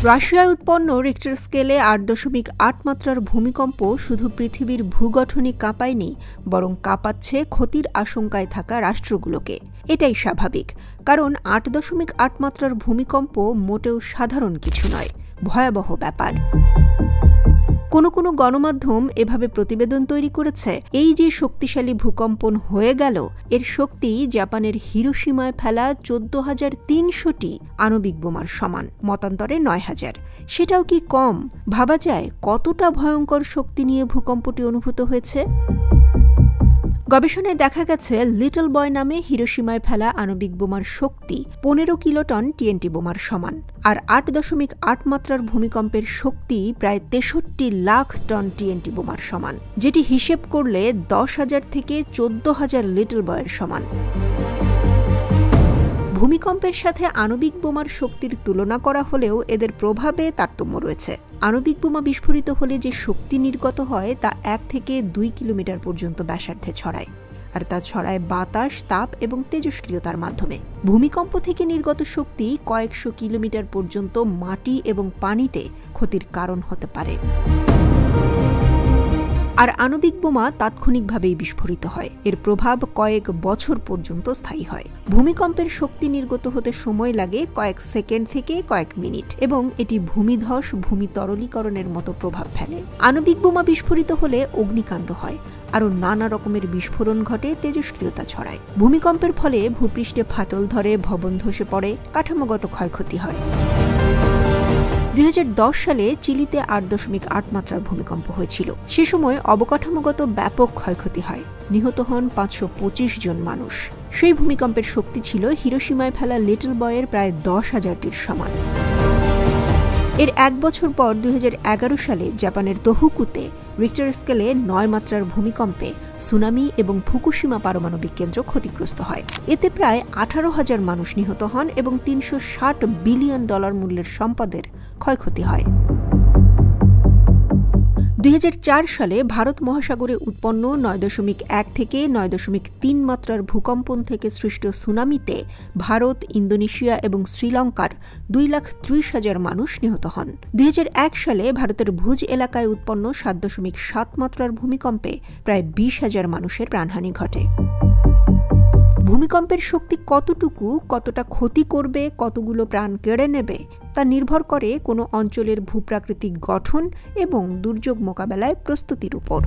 রাশিয়ায় উৎপন্ন রিক্টার স্কেলে ৮.৮ মাত্রার ভূমিকম্প শুধু পৃথিবীর ভূগঠনই কাঁপায়নি, বরং কাঁপাচ্ছে ক্ষতির আশঙ্কায় থাকা রাষ্ট্রগুলোকে। এটাই স্বাভাবিক, কারণ ৮.৮ মাত্রার ভূমিকম্প মোটেও সাধারণ কিছু নয়, ভয়াবহ ব্যাপার। কোনো গণমাধ্যম এভাবে প্রতিবেদন তৈরি করেছে, এই যে শক্তিশালী ভূকম্পন হয়ে গেল, এর শক্তি জাপানের হিরোশিমায় ফেলা ১৪,৩০০টি আণবিক বোমার সমান, মতান্তরে ৯,০০০। সেটাও কি কম? ভাবা যায় কতটা ভয়ঙ্কর শক্তি নিয়ে ভূকম্পটি অনুভূত হয়েছে। গবেষণায় দেখা গেছে, লিটল বয় নামে হিরোশিমায় ফেলা আণবিক বোমার শক্তি ১৫ কিলোটন টিএনটি বোমার সমান, আর ৮.৮ মাত্রার ভূমিকম্পের শক্তি প্রায় ৬৩ লাখ টন টিএনটি বোমার সমান, যেটি হিসেব করলে ১০,০০০ থেকে ১৪,০০০ লিটল বয়ের সমান। ভূমিকম্পের সাথে আণবিক বোমার শক্তির তুলনা করা হলেও এদের প্রভাবে তারতম্য রয়েছে। আণবিক বোমা বিস্ফোরিত হলে যে শক্তি নির্গত হয় তা ১ থেকে ২ কিলোমিটার পর্যন্ত ব্যাসার্ধে ছড়ায়, আর তা ছড়ায় বাতাস, তাপ এবং তেজস্ক্রিয়তার মাধ্যমে। ভূমিকম্প থেকে নির্গত শক্তি কয়েকশো কিলোমিটার পর্যন্ত মাটি এবং পানিতে ক্ষতির কারণ হতে পারে। আর আণবিক বোমা তাৎক্ষণিকভাবেই বিস্ফোরিত হয়, এর প্রভাব কয়েক বছর পর্যন্ত স্থায়ী হয়। ভূমিকম্পের শক্তি নির্গত হতে সময় লাগে কয়েক সেকেন্ড থেকে কয়েক মিনিট, এবং এটি ভূমিধস, ভূমি তরলীকরণের মতো প্রভাব ফেলে। আণবিক বোমা বিস্ফোরিত হলে অগ্নিকাণ্ড হয়, আরও নানা রকমের বিস্ফোরণ ঘটে, তেজস্ক্রিয়তা ছড়ায়। ভূমিকম্পের ফলে ভূপৃষ্ঠে ফাটল ধরে, ভবন ধসে পড়ে, কাঠামোগত ক্ষয়ক্ষতি হয়। ২০১০ সালে চিলিতে ৮.৮ মাত্রার ভূমিকম্প হয়েছিল। সে সময় অবকাঠামোগত ব্যাপক ক্ষয়ক্ষতি হয়, নিহত হন ৫২৫ জন মানুষ। সেই ভূমিকম্পের শক্তি ছিল হিরোশিমায় ফেলা লিটল বয়ের প্রায় ১০,০০০টির সমান। এর এক বছর পর ২০১১ সালে জাপানের তোহোকুতে রিক্টার স্কেলে ৯ মাত্রার ভূমিকম্পে সুনামি এবং ফুকুশিমা পারমাণবিক কেন্দ্র ক্ষতিগ্রস্ত হয়। এতে প্রায় ১৮,০০০ মানুষ নিহত হন এবং $৩৬০ বিলিয়ন মূল্যের সম্পদের ক্ষয়ক্ষতি হয়। ২০০৪ সালে ভারত মহাসাগরে উৎপন্ন ৯.১ থেকে ৯.৩ মাত্রার ভূকম্পন থেকে সৃষ্ট সুনামিতে ভারত, ইন্দোনেশিয়া এবং শ্রীলঙ্কার ২,৩০,০০০ মানুষ নিহত হন। ২০০১ সালে ভারতের ভুজ এলাকায় উৎপন্ন ৭.৭ মাত্রার ভূমিকম্পে প্রায় ২০,০০০ মানুষের প্রাণহানি ঘটে। ভূমিকম্পের শক্তি কতটুকু, কতটা ক্ষতি করবে, কতগুলো প্রাণ কেড়ে নেবে, তা নির্ভর করে কোনো অঞ্চলের ভূপ্রাকৃতিক গঠন এবং দুর্যোগ মোকাবেলায় প্রস্তুতির উপর।